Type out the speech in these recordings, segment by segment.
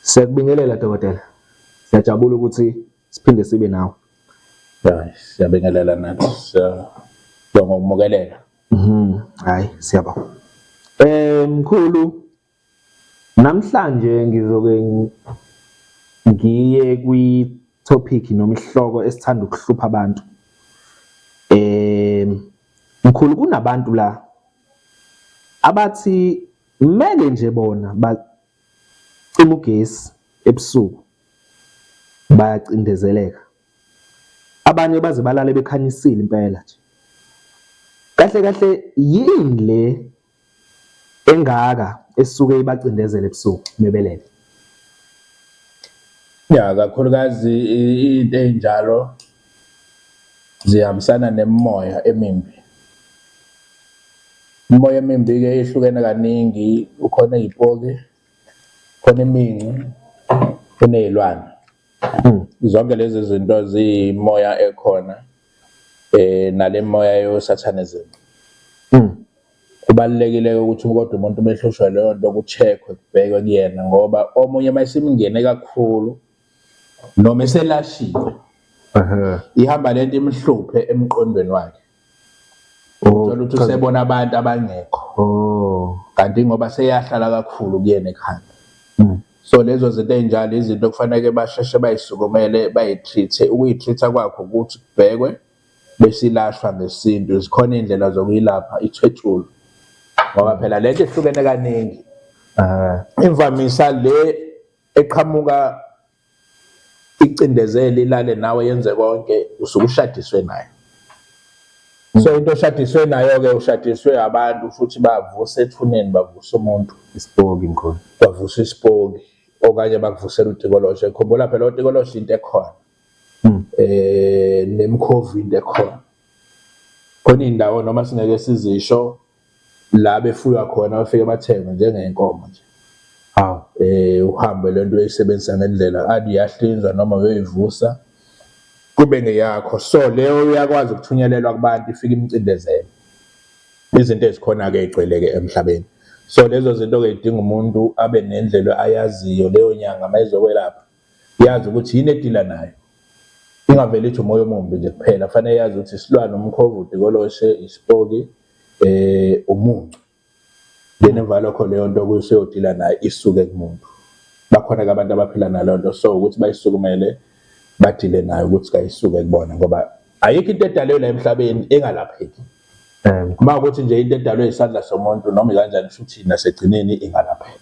Siyakubingelela dokotela. Siyajabula ukuthi siphinde sibe nawe. Ya, siyabingelela nathi. Siyabonga ngokumukelela. Hayi, siyabonga. Mkhulu, namhlanje ngizoke ngiye kwi-topic noma isihloko esithanda ukuhlupha abantu. Mkhulu, kunabantu la abathi kumele nje bona bacima ugesi ebusuku bayacindezeleka. Abanye baze balale bekhanyisile impela nje. Kahle kahle yini le engaka esuke ibacindezele ebusuku mebelele? Ya, kakhulukazi into enjalo zihambisana nemimoya emimbi. Imimoya emimbi ke ihlukene kaningi, ukhona izipoki, khona iminci, khona izilwane. Zonke lezi zinto ziyimoya ekhona nale moya yo-satanism. Kubalulekile ukuthi kodwa umuntu mehlushwa leyo nto ku-check-we kubhekwe kuyena ngoba omunye mayisimngene kakhulu noma eselashiwe ihamba lento imhluphe emqondweni wakhe. Uthola ukuthi usebona abantu abangekho kanti ngoba seyahlala kakhulu kuyena ekhanda. So lezo zinto enjalo izinto kufanele basheshe bayisukumele bayitreat. Ukuyitreat kwakho ukuthi kubhekwe besilashwa ngesintu. Zikhona indlela zokuyilapha ithwetshulwe ngoba phela lento ihlukene kaningi. Imvamisa le eqhamuka icindezele ilale nawe yenze konke usuke ushadiswe nayo. So into oshadiswe nayo ke ushadiswe abantu futhi bavusa ethuneni bavusa umuntu Isipoki mkhulu. bavusa isipoki okanye bakuvusela uTikoloshe. Khumbula phela uTikoloshe into ekhona nemkhovi into ekhona. Khona indawo noma singeke sizisho la befuywa khona bafike bathenga njengenkomo nje. Uhambe lento uyisebenzisa ngendlela adi yahlinzwa noma uyoyivusa kube ngeyakho. So leyo uyakwazi ukuthunyelelwa kubantu ifike imcindezelo. Izinto ezikhona ke igcwele ke emhlabeni. So lezo zinto ke idinga umuntu abe nendlela ayaziyo leyo nyanga mayizokwelapha. Yazi ukuthi yini edila nayo. Ingaveli ithi umoya omumbi nje kuphela. Kufanele yazi ukuthi isilwane, umkhovu, uTikoloshe, isipoki, umuncu. Njenevalo khona leyo nto kuyiseyodila nayo isuke kumuntu. Bakhona ke abantu abaphila nalo nto so ukuthi bayisukumele badile nayo ukuthi kayisuke kubona ngoba ayikho into edalwe la emhlabeni engalapheki. Uma ukuthi nje into edalwe isandla somuntu noma kanjani futhi nasegcineni ingalapheka.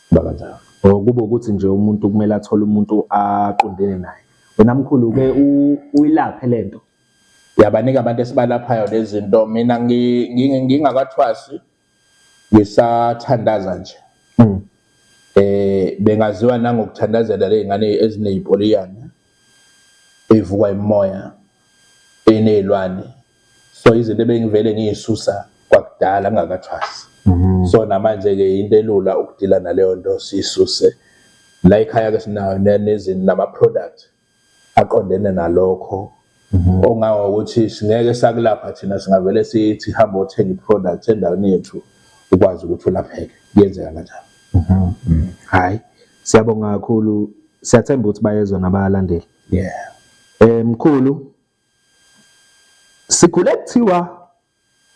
Kuba kanjalo. Kube ukuthi nje umuntu kumele athole umuntu aqondene naye. Wena mkhulu ke uyilaphe lento. Yabanika abantu esibalaphayo lezi zinto. Mina ngingakathwasi ngisathandaza nje. Bengaziwa nangokuthandazela lezingane ezinezipoliyana evukwa imoya enezilwane. So izinto ebengivele ngiyisusa kwakudala ngingakathwasi. So namanje ke into elula ukudila naleyo nto sisuse. La ekhaya ke sinayo nezinto nama product aqondene nalokho. Ongawo ukuthi singeke sakulapha thina singavele sithi hamba uthenga iproduct endaweni yethu ukwazi ukuthi ulapheke. Kuyenzeka kanjalo. Hayi, siyabonga kakhulu. Siyathemba ukuthi bayezwa nabalandeli. Yeah. Mkhulu, sikhule kuthiwa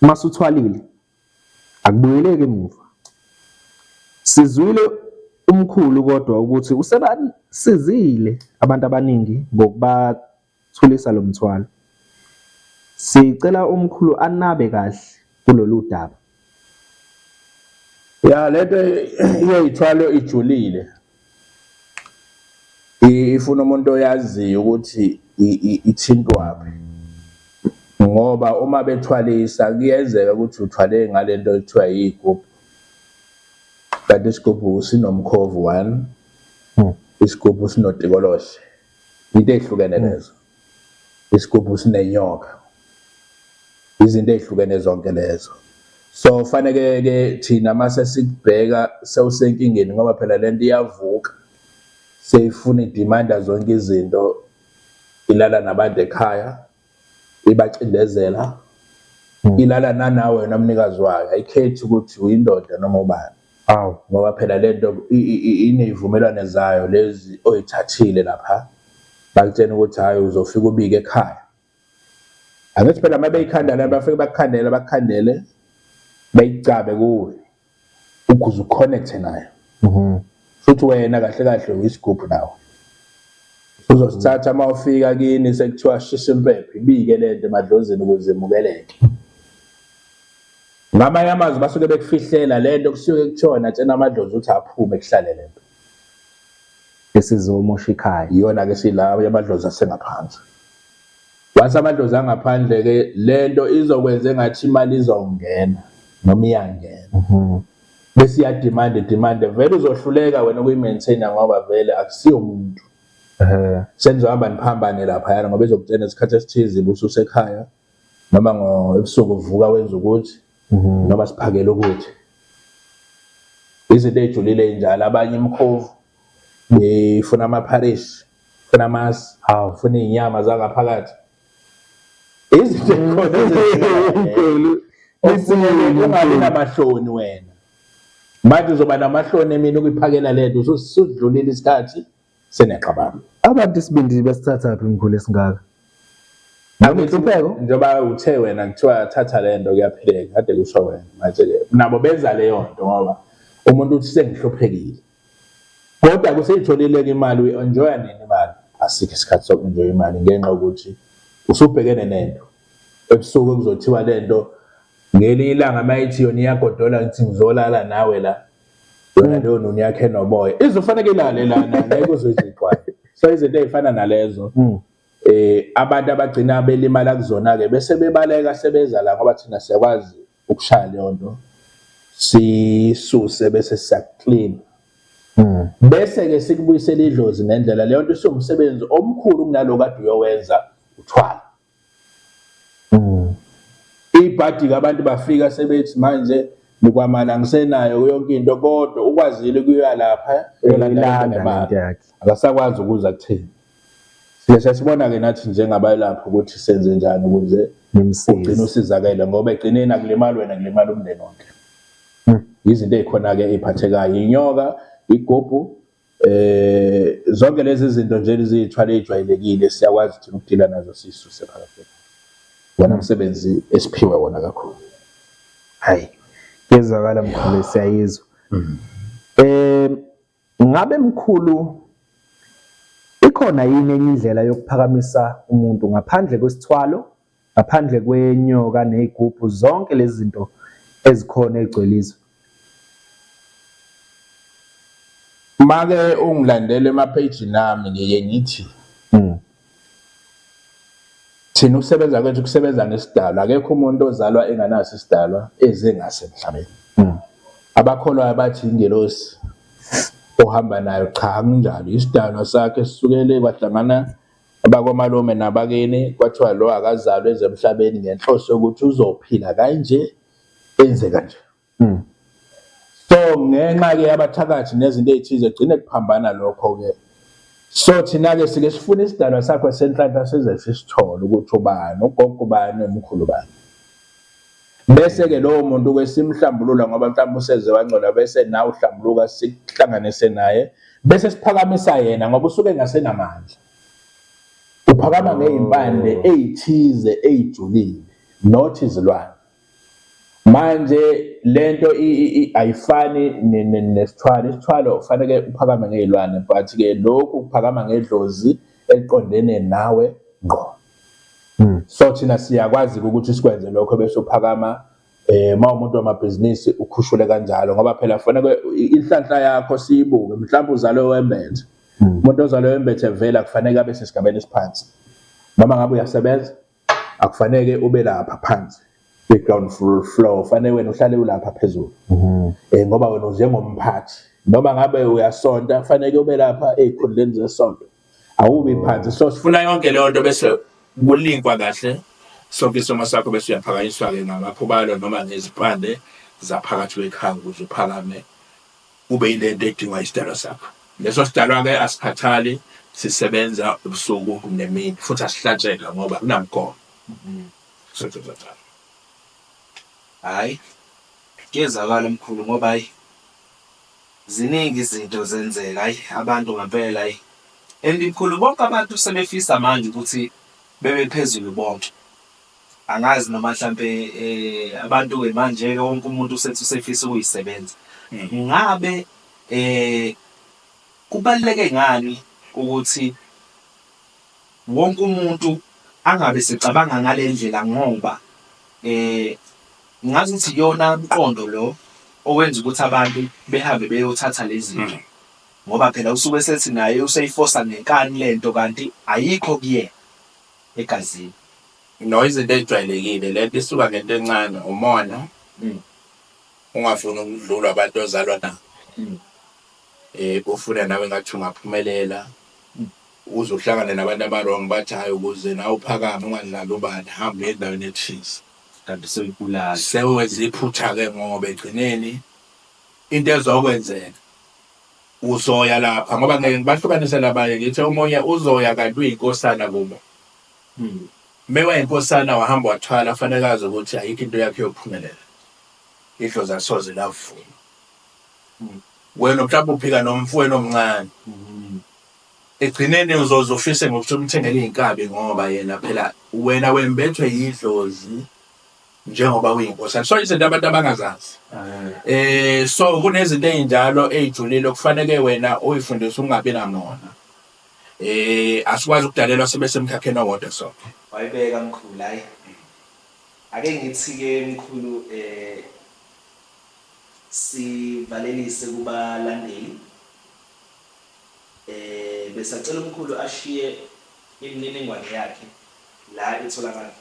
masuthwalile akubuyeleke emuva. Sizwile umkhulu kodwa ukuthi usebasizile abantu abaningi ngokubathulisa lo mthwalo. Sicela umkhulu anabe kahle kulolu daba. Ya lento iyithwalo ijulile. Ifuna umuntu oyaziyo ukuthi ithintwaphi. Ngoba uma bethwalisa kuyenzeka ukuthi uthwale ngalento ekuthiwa yigubhu. Kanti isigubhu sinomkhovu 1, isigubhu sinoTikoloshe. Into ezihlukene lezo. Isigubhu sinenyoka. Izinto ezihlukene zonke lezo. So fanele ke thina mase sikubheka sewusenkingeni ngoba phela lento iyavuka. Seyifuna idimanda zonke izinto ilala nabantu ekhaya ibacindezela ilala nanawe nomnikazi wayo ayikhethi ukuthi uyindoda noma ubani. Awu. ngoba phela lento iney'vumelwane zayo lezi oyithathile lapha bakutshena ukuthi hhayi uzofika ubike ekhaya. Angithi phela uma beyikhanda la bafike bakukhandele beyicabe kuwe ukuze uconnect-e nayo. Futhi wena kahle kahle uyisigubhu nawe. Uzosithatha uma ufika kini sekuthiwa shisa impepho ibike lento emadlozini ukuze imukeleke. Ngamanye amazwi basuke bekufihlela lento kusuke kuthiwona tshena amadlozi ukuthi aphume kuhlale lento. Esizomosha ikhaya. Iyona-ke silawo amadlozi asengaphansi. Once amadlozi angaphandle ke lento izokwenza engathi imali izongena noma iyangena. Bese iyademand vele uzohluleka wena ukuyi-maintain ngoba vele akusiyo umuntu. Senizohamba niphambane lapha yana ngoba ezokutshena isikhathi esithize ubususekhaya noma ebusuku uvuka wenza ukuthi noma siphakele ukuthi. Izinto ey'julile njalo abanye imkhovu ifuna amapharishi, ifuna amasi, ufuna iy'nyama zangaphakathi. Izinto ey'khona ungabi namahloni wena. Manje uzoba namahloni emini ukuyiphakela lento usudlulile isikhathi senexabana. Abantu isibindi besithathaphi mkhulu esingaka? Njengoba uthe wena kuthiwa thatha lento kuyaphileka kade kusho wena manje-ke nabo benza leyo nto ngoba umuntu uthi sengihluphekile. Kodwa kuseyitholile-ke imali uyi-enjoya nini imali? Asikho isikhathi soku-enjoya imali ngenxa yokuthi usubhekene nento. Ebusuku kuzothiwa lento ngelinye ilanga mayithi yona iyagodola ngithi ngizolala nawe la. Yona leyo nuni yakhe enoboya. Izofanele ilale lana ngeke uzoyizixwaye. So izinto ey'fana nalezo abantu abagcina belimala kuzona-ke bese bebaleka sebeza la ngoba thina siyakwazi ukushaya leyo nto sisuse bese siyaklina. Bese-ke sikubuyisela idlozi ngendlela leyo nto isiwumsebenzi omkhulu kunaloku kade uyowenza uthwala. Ibhadi-ke abantu bafika sebethi manje nikwamana angisenayo yonke into kodwa ukwazile ukuya lapha Uyolanda akasakwazi ukuza kuthini. Siyasibona-ke nathi njengabalapha ukuthi senze njani ukuze ugcine usizakele ngoba egcineni akulimali wena kulimala umndeni wonke. Izinto ey'khona-ke ey'phathekayo inyoka, igubhu, zonke lezi zinto nje eziyithwala ey'jwayelekile siyakwazi thina ukudila nazo sisuse phakathi. Wona umsebenzi esiphiwe wona kakhulu. Hayi, ngezwakala mkhulu siyayizwa. Ngabe mkhulu ikhona yini enye indlela yokuphakamisa umuntu ngaphandle kwesithwalo, ngaphandle kwenyoka ney'gubhu zonke lezi zinto ezikhona ey'gcwelizwe? Make ungilandele emaphejini ami ngike ngithi thina ukusebenza kwethu kusebenza ngesidalwa. Akekho umuntu ozalwa enganaso isidalwa eze ngasemhlabeni. Abakholwayo bathi ingelosi ohamba nayo cha akunjalo. Isidalwa sakhe sisukele kwahlangana abakwamalume nabakini kwathiwa lo akazalwa ezemhlabeni ngenhloso yokuthi uzophila kanje enze kanje. So ngenxa-ke yabathakathi nezinto ey'thize gcine kuphambana lokho-ke. So thina-ke sike sifuna isidalwa sakho senhlanhla size sisithole ukuthi ubani, ugogo ubani, umkhulu ubani. Bese-ke lowo muntu-ke simhlambulula ngoba mhlawumbe useze wangcola bese nawe uhlambuluka sikuhlanganise naye bese siphakamisa yena ngoba usuke engasenamandla. Uphakama ngey'mpande ey'thize ey'julile not izilwane. Manje lento ayifani nesithwalo. Isithwalo kufanele uphakame ngey'lwane but-ke lokhu kuphakama ngedlozi eliqondene nawe ngqo. So thina siyakwazi ukuthi sikwenze lokho bese uphakama uma umuntu wamabhizinisi ukhushule kanjalo ngoba phela kufanele inhlanhla yakho siyibuke mhlawumbe uzalwe wembethe. Umuntu ozalwe wembethe vele akufanele abe sesigabeni esiphansi. Noma ngabe uyasebenza akufanele ube lapha phansi ground floor fanele wena uhlale ulapha phezulu. Ngoba wena njengomphathi noma ngabe uyasonta fanele ube lapha ey'khundleni zesonto awubi phansi. So sifuna yonke leyo nto bese kulinkwa kahle sonke isimo sakho bese uyaphakanyiswa-ke ngamakhubalo noma ngezipande zaphakathi kwekhaya ukuze uphakame ube yilento edingwa isidalwa sakho. Leso sidalwa-ke asikhathali sisebenza ubusuku nemini futhi asihlatsheka ngoba kunamgomo. Hayi, kuyezakala mkhulu ngoba hayi ziningi izinto zenzeka hayi abantu ngempela hayi and mkhulu bonke abantu sebefisa manje ukuthi bebe phezulu bonke angazi noma mhlambe abantu-ke manje-ke wonke umuntu usethi usefisa ukuyisebenza ngabe kubaluleke ngani ukuthi wonke umuntu angabe secabanga ngale ndlela ngoba ngazi ukuthi iyona mqondo lo owenza ukuthi abantu behambe beyothatha lezi zinto ngoba phela usuke sethi naye useyifosa ngenkani lento kanti ayikho kuyena egazini. No, izinto ejwayelekile lento isuka ngento encane umona ungafuni ukudlula abantu ozalwa nabo ufuna nawe ngathi ungaphumelela uzohlangana nabantu abarong bathi hayi ukuze nawe uphakame ungadlali ubani hamba endaweni ethisa Kanti soyibulala sewenza iphutha-ke ngoba egcineni into ezokwenzeka uzoya lapha ngoba ngeke ngibahlukanise labanye ngithi omunye uzoya kanti uyinkosana kubo mewayinkosana wahamba wathwala fanele azi ukuthi ayikho into yakhe yokuphumelela idlozi asoze lavuma wena mhlawumbe uphika nomfowenu omncane egcineni uzoze ufise ngokuthi umthengele iy'nkabi ngoba yena phela wena wembethwe yidlozi njengoba uyinkosana so izinto abantu abangazazi so kunezinto ey'njalo ey'julile kufanele wena uyifundise ungabi namona asikwazi ukudalelwa sibe semkhakheni owodwa so wayibeka mkhulu hayi ake ngithi-ke mkhulu sivalelise kubalandeli besacela umkhulu ashiye imininingwane yakhe la itholakala.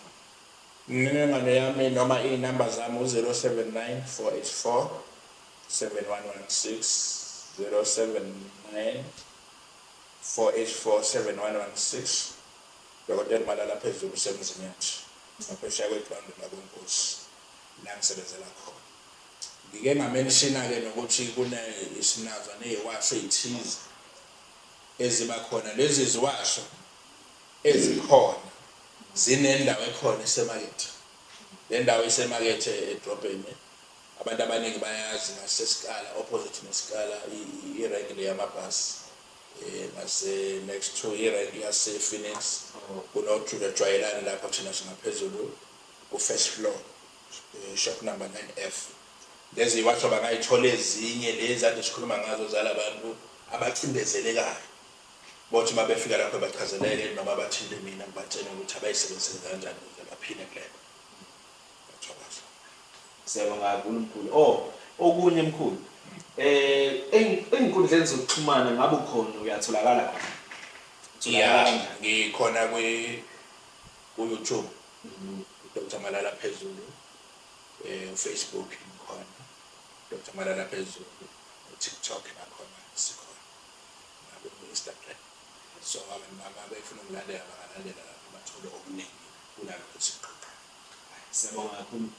Imininingwane yami noma iy'namba zami u-079 484 7116 079 484 7116 Dr. Malala phezulu usemzini yathi ngaphesheya kwegrawundi lakoNkosi la ngisebenzela khona. Ngike ngamenshina-ke nokuthi isinazwana ey'washo ey'thize eziba khona lezi ziwasho ezikhona zinendawo ekhona esemakethe. Le ndawo isemakethe edrobheni abantu abaningi bayazi ngasesikala opposite nesikala irenki le yamabhasi ngase next to irenki yase-Phoenix kunojuda jwayelani lapha thina singaphezulu ku-first floor shop number 9F. Lezi yiwasho bangayithola ezinye lezi ade sikhuluma ngazo zala bantu abacindezelekayo bothi uma befika lapho bachazeleke noma bathinte mina ngibatshele ukuthi abayisebenzise kanjani ukuze baphile kuleyo. Siyabonga kakhulu mkhulu. Okunye mkhulu ey'nkundleni zokuxhumana ngabe ukhona uyatholakala khona? Yeah, ngikhona ku-YouTube Dr. Malala Phezulu, Facebook ngikhona Dr. Malala Phezulu, TikTok nakhona sikhona naku-Instagram. So abantu befuna ukulandela bangalandela lapho bathole okuningi kunalokho sikuqoqa. Siyabonga kakhulu.